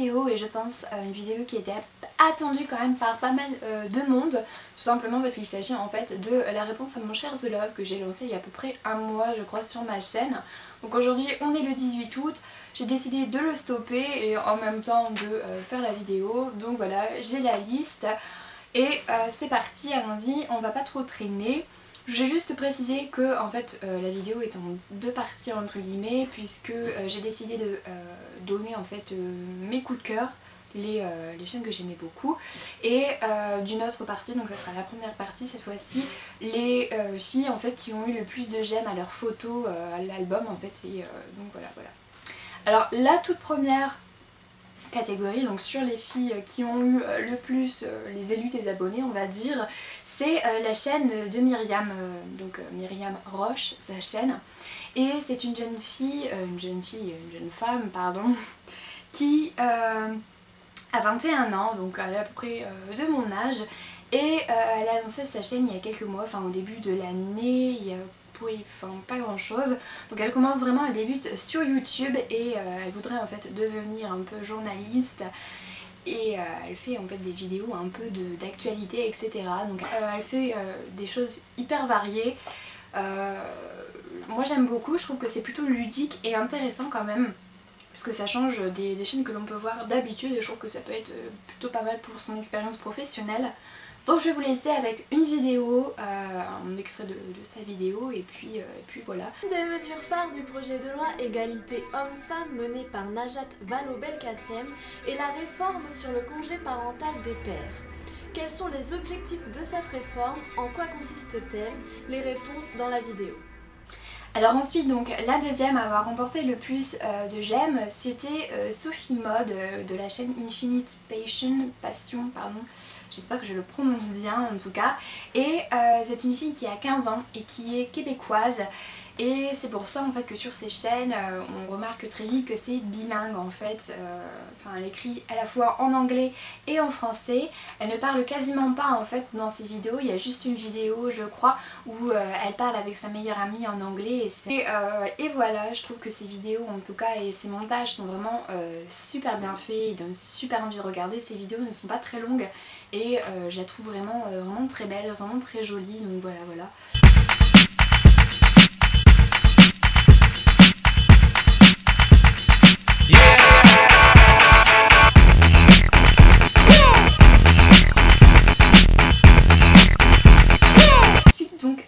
vidéo et je pense une vidéo qui était attendue quand même par pas mal de monde, tout simplement parce qu'il s'agit en fait de la réponse à mon cher The Love que j'ai lancé il y a à peu près un mois je crois sur ma chaîne. Donc aujourd'hui on est le 18 août, j'ai décidé de le stopper et en même temps de faire la vidéo, donc voilà j'ai la liste et c'est parti, allons-y, on va pas trop traîner. Je voulais juste préciser que en fait la vidéo est en deux parties entre guillemets puisque j'ai décidé de donner en fait mes coups de cœur, les chaînes que j'aimais beaucoup et d'une autre partie, donc ça sera la première partie cette fois-ci, les filles en fait qui ont eu le plus de j'aime à leur photo, à l'album en fait et donc voilà. Alors la toute première catégorie, donc sur les filles qui ont eu le plus les élus des abonnés on va dire, c'est la chaîne de Myriam, donc Myriam Roche, sa chaîne, et c'est une jeune femme pardon, qui a 21 ans, donc elle est à peu près de mon âge, et elle a lancé sa chaîne il y a quelques mois, enfin au début de l'année, il y a pas grand chose, donc elle commence vraiment, elle débute sur YouTube et elle voudrait en fait devenir un peu journaliste et elle fait en fait des vidéos un peu d'actualité etc. Donc elle fait des choses hyper variées, moi j'aime beaucoup, je trouve que c'est plutôt ludique et intéressant quand même puisque ça change des chaînes que l'on peut voir d'habitude et je trouve que ça peut être plutôt pas mal pour son expérience professionnelle. Donc je vais vous laisser avec une vidéo, un extrait de sa vidéo et puis voilà. Des mesures phares du projet de loi égalité homme-femme mené par Najat Vallaud-Belkacem et la réforme sur le congé parental des pères. Quels sont les objectifs de cette réforme? En quoi consiste-t-elle? Les réponses dans la vidéo. Alors ensuite, donc la deuxième à avoir remporté le plus de j'aime, c'était Sophie Mode de la chaîne Infinite Passion, pardon, j'espère que je le prononce bien en tout cas, et c'est une fille qui a 15 ans et qui est québécoise. Et c'est pour ça en fait que sur ces chaînes on remarque très vite que c'est bilingue en fait, enfin elle écrit à la fois en anglais et en français, elle ne parle quasiment pas en fait dans ses vidéos, il y a juste une vidéo je crois où elle parle avec sa meilleure amie en anglais et voilà, je trouve que ces vidéos en tout cas et ces montages sont vraiment super bien faits, ils donnent super envie de regarder, ces vidéos ne sont pas très longues et je la trouve vraiment, vraiment très belle, vraiment très jolie, donc voilà.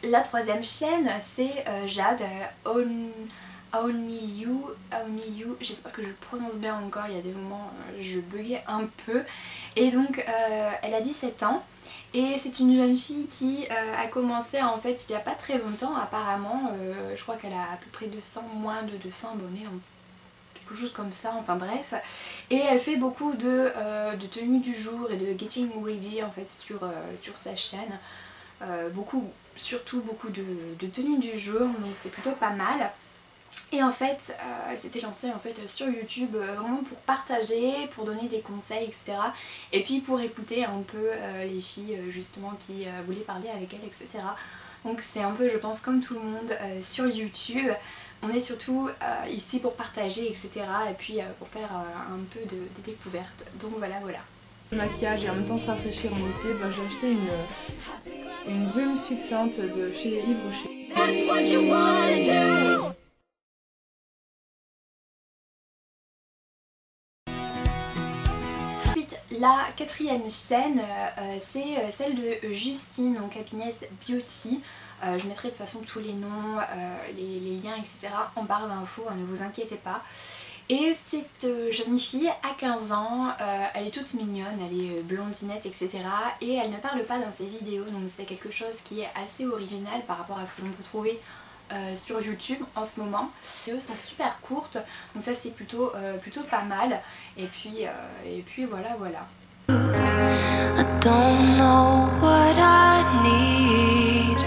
La troisième chaîne c'est Jade, Only You, j'espère que je le prononce bien encore, il y a des moments je buguais un peu. Et donc elle a 17 ans et c'est une jeune fille qui a commencé en fait il n'y a pas très longtemps apparemment, je crois qu'elle a à peu près moins de 200 abonnés, quelque chose comme ça, enfin bref. Et elle fait beaucoup de tenues du jour et de getting ready en fait sur sa chaîne. Surtout beaucoup de tenues du jour, donc c'est plutôt pas mal. Et en fait elle s'était lancée en fait sur YouTube vraiment pour partager, pour donner des conseils etc. Et puis pour écouter un peu les filles justement qui voulaient parler avec elle etc. Donc c'est un peu je pense comme tout le monde sur YouTube. On est surtout ici pour partager etc. Et puis pour faire un peu de découvertes. Donc voilà. Maquillage et en même temps se rafraîchir en été, j'ai acheté une brume fixante de chez Yves Rocher. Ensuite la quatrième chaîne c'est celle de Justine, donc Happiness Beauty. Je mettrai de toute façon tous les noms, les liens etc. en barre d'infos, ne vous inquiétez pas. Et cette jeune fille a 15 ans, elle est toute mignonne, elle est blondinette etc. Et elle ne parle pas dans ses vidéos, donc c'est quelque chose qui est assez original par rapport à ce que l'on peut trouver sur YouTube en ce moment. Les vidéos sont super courtes, donc ça c'est plutôt pas mal. Et puis voilà. I don't know what I need.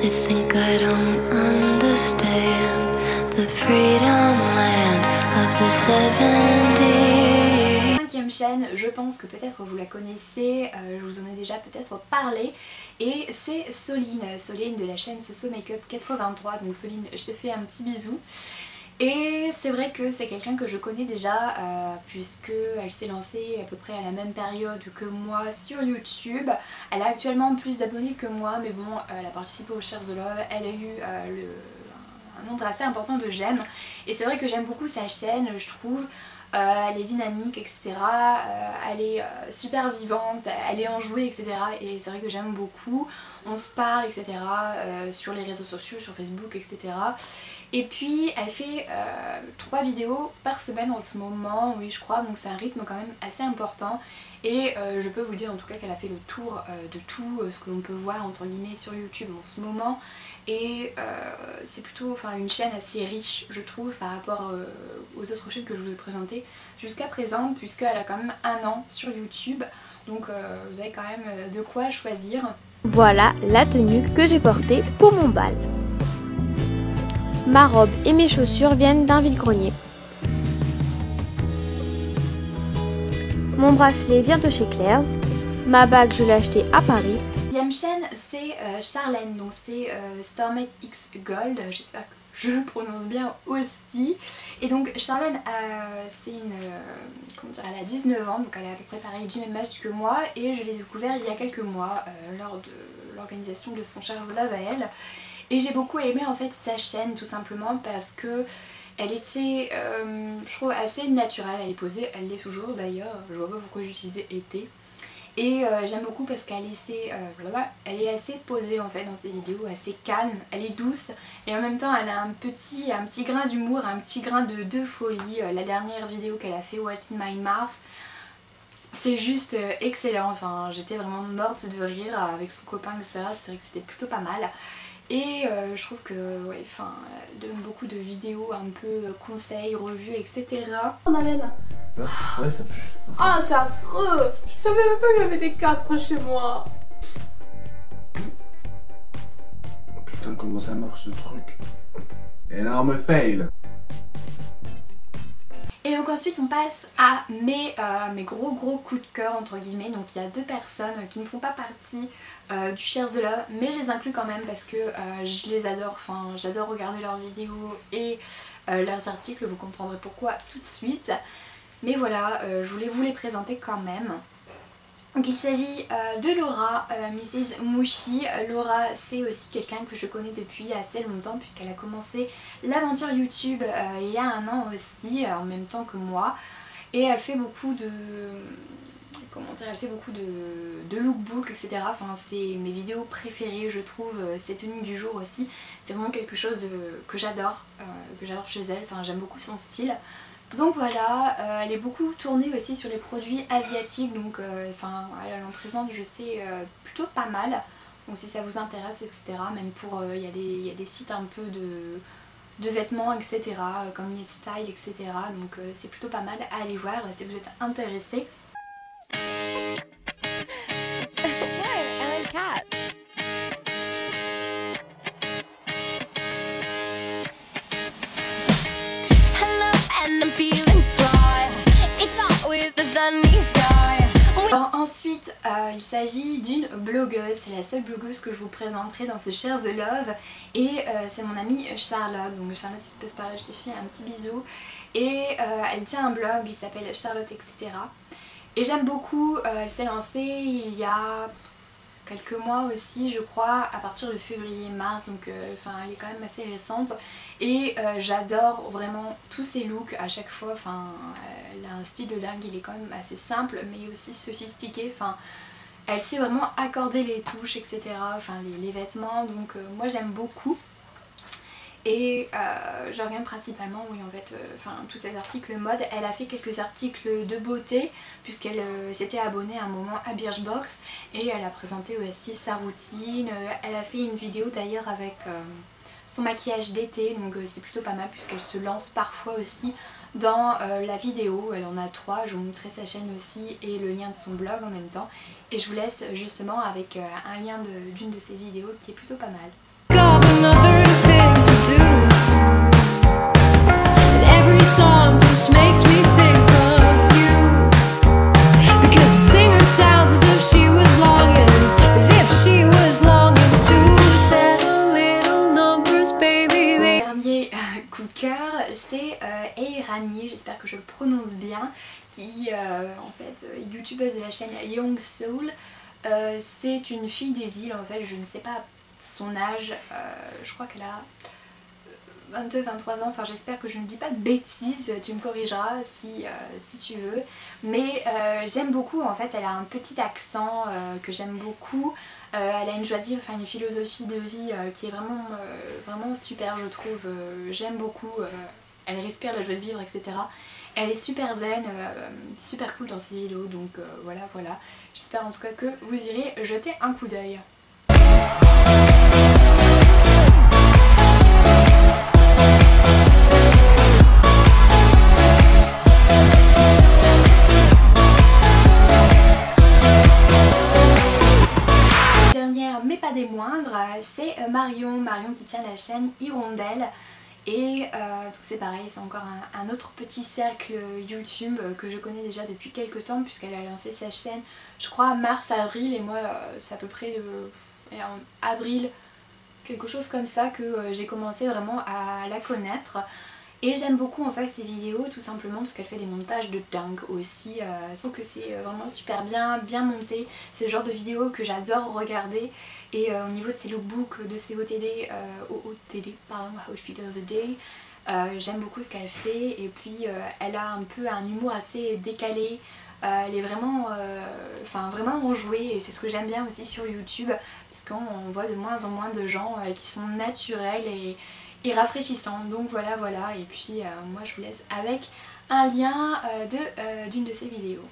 They think I don't understand the freedom land of the 70s. Cinquième chaîne, je pense que peut-être vous la connaissez, je vous en ai déjà peut-être parlé, et c'est Soline de la chaîne Soso Makeup 83. Donc Soline, je te fais un petit bisou. Et c'est vrai que c'est quelqu'un que je connais déjà puisque elle s'est lancée à peu près à la même période que moi sur YouTube. Elle a actuellement plus d'abonnés que moi, mais bon, elle a participé au Share the Love, elle a eu un nombre assez important de j'aime. Et c'est vrai que j'aime beaucoup sa chaîne, je trouve. Elle est dynamique, etc. Elle est super vivante, elle est enjouée, etc. Et c'est vrai que j'aime beaucoup. On se parle, etc. Sur les réseaux sociaux, sur Facebook, etc. Et puis elle fait 3 vidéos par semaine en ce moment, oui je crois, donc c'est un rythme quand même assez important. Et je peux vous dire en tout cas qu'elle a fait le tour de tout ce que l'on peut voir entre guillemets sur YouTube en ce moment. Et c'est plutôt une chaîne assez riche je trouve par rapport aux autres chaînes que je vous ai présentées jusqu'à présent, puisqu'elle a quand même 1 an sur YouTube. Donc vous avez quand même de quoi choisir. Voilà la tenue que j'ai portée pour mon bal. Ma robe et mes chaussures viennent d'un vide-grenier. Mon bracelet vient de chez Claire's. Ma bague, je l'ai achetée à Paris. La deuxième chaîne, c'est Charlène, donc c'est Stormate X Gold, j'espère que je le prononce bien aussi. Et donc Charlène, c'est une, elle a 19 ans, donc elle est à peu près pareil du même âge que moi, et je l'ai découvert il y a quelques mois lors de l'organisation de son Share the Love à elle. Et j'ai beaucoup aimé en fait sa chaîne tout simplement parce que elle était, je trouve, assez naturelle, elle est posée, elle l'est toujours d'ailleurs, je vois pas pourquoi j'utilisais été. Et j'aime beaucoup parce qu'elle est assez posée en fait dans ses vidéos, assez calme, elle est douce et en même temps elle a un petit grain d'humour, un petit grain de folie. La dernière vidéo qu'elle a fait, What's in my mouth, c'est juste excellent, j'étais vraiment morte de rire avec son copain, etc. C'est vrai que c'était plutôt pas mal. Et je trouve que elle donne beaucoup de vidéos un peu conseils, revues, etc. On a l'aile. Ouais, ça pue. Ah, c'est affreux. Je savais même pas qu'il y avait des capres chez moi. Oh putain, comment ça marche ce truc? Énorme fail. Et donc ensuite on passe à mes gros coups de cœur entre guillemets. Donc il y a 2 personnes qui ne font pas partie du Share the Love, mais je les inclus quand même parce que je les adore, j'adore regarder leurs vidéos et leurs articles, vous comprendrez pourquoi tout de suite. Mais voilà, je voulais vous les présenter quand même. Donc il s'agit de Laura, Mrs Mouchi. Laura, c'est aussi quelqu'un que je connais depuis assez longtemps puisqu'elle a commencé l'aventure YouTube il y a 1 an aussi, en même temps que moi. Et elle fait beaucoup de... elle fait beaucoup de lookbook, etc. C'est mes vidéos préférées je trouve, ses tenues du jour aussi. C'est vraiment quelque chose que j'adore chez elle, j'aime beaucoup son style. Donc voilà, elle est beaucoup tournée aussi sur les produits asiatiques, donc elle en présente je sais plutôt pas mal. Donc si ça vous intéresse, etc. Même pour, il y a des sites un peu de vêtements, etc. Comme New Style, etc. Donc c'est plutôt pas mal à aller voir si vous êtes intéressé. Alors ensuite il s'agit d'une blogueuse, c'est la seule blogueuse que je vous présenterai dans ce Share the Love, et c'est mon amie Charlotte. Donc Charlotte, si tu passes par là je te fais un petit bisou. Et elle tient un blog, il s'appelle Charlotte etc. Et j'aime beaucoup, elle s'est lancée il y a quelques mois aussi je crois, à partir de février-mars, donc elle est quand même assez récente. Et j'adore vraiment tous ses looks à chaque fois, elle a un style de dingue, il est quand même assez simple mais aussi sophistiqué, elle sait vraiment accorder les touches, etc. Les vêtements, donc moi j'aime beaucoup. Et je reviens principalement, oui en fait, tous ces articles mode. Elle a fait quelques articles de beauté puisqu'elle s'était abonnée à un moment à Birchbox et elle a présenté aussi sa routine. Elle a fait une vidéo d'ailleurs avec son maquillage d'été, donc c'est plutôt pas mal puisqu'elle se lance parfois aussi dans la vidéo. Elle en a 3, je vous montrerai sa chaîne aussi et le lien de son blog en même temps. Et je vous laisse justement avec un lien d'une de ses vidéos qui est plutôt pas mal. Coup de cœur, c'est qui en fait est youtubeuse de la chaîne Young Soul. C'est une fille des îles en fait, je ne sais pas son âge, je crois qu'elle a 22-23 ans, enfin j'espère que je ne dis pas de bêtises, tu me corrigeras si tu veux. Mais j'aime beaucoup en fait, elle a un petit accent que j'aime beaucoup. Elle a une joie de vivre, enfin une philosophie de vie qui est vraiment, vraiment super je trouve. J'aime beaucoup, elle respire la joie de vivre etc. Elle est super zen, super cool dans ses vidéos donc voilà. J'espère en tout cas que vous irez jeter un coup d'œil. Mais pas des moindres, c'est Marion qui tient la chaîne Hirondelle et donc c'est pareil, c'est encore un autre petit cercle YouTube que je connais déjà depuis quelques temps puisqu'elle a lancé sa chaîne je crois mars-avril et moi c'est à peu près en avril quelque chose comme ça que j'ai commencé vraiment à la connaître. Et j'aime beaucoup en fait ses vidéos tout simplement parce qu'elle fait des montages de dingue aussi. Je trouve que c'est vraiment super bien monté. C'est le genre de vidéo que j'adore regarder. Et au niveau de ses lookbooks, de ses OOTD, Outfit of the Day, j'aime beaucoup ce qu'elle fait. Et puis elle a un peu un humour assez décalé. Elle est vraiment, vraiment enjouée et c'est ce que j'aime bien aussi sur YouTube. Parce qu'on voit de moins en moins de gens qui sont naturels et rafraîchissant, donc voilà. Et puis moi je vous laisse avec un lien d'une de ses vidéos.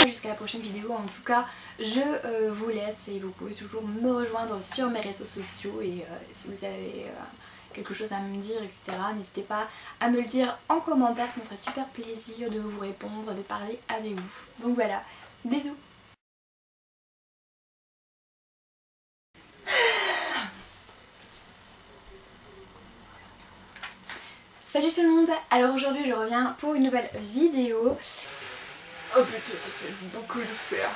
Jusqu'à la prochaine vidéo, en tout cas je vous laisse et vous pouvez toujours me rejoindre sur mes réseaux sociaux et si vous avez quelque chose à me dire etc, n'hésitez pas à me le dire en commentaire, ça me ferait super plaisir de vous répondre, de parler avec vous. Donc voilà, bisous. Salut tout le monde, alors aujourd'hui je reviens pour une nouvelle vidéo. Oh putain, ça fait beaucoup de faire.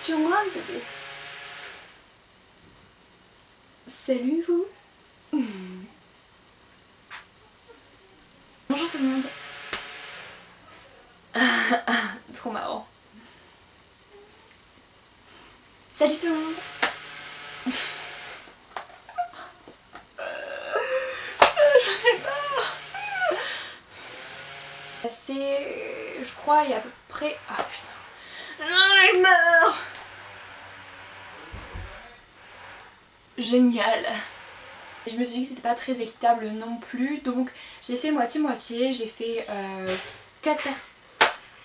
Tu vois bébé? Salut vous. Bonjour tout le monde. Trop marrant. Salut tout le monde. J'en ai marre. C'est... je crois il y a à peu près... ah putain. J'en ai marre. Génial. Je me suis dit que c'était pas très équitable non plus, donc j'ai fait moitié-moitié, j'ai fait 4 personnes.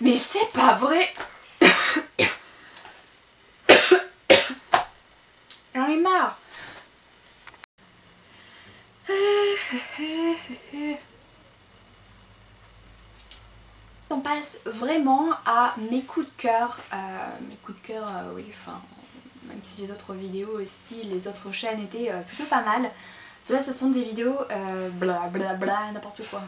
Mais c'est pas vrai. J'en ai marre. On passe vraiment à mes coups de cœur, oui, enfin... même si les autres vidéos aussi, les autres chaînes étaient plutôt pas mal. Ceux-là ce sont des vidéos blablabla, n'importe quoi.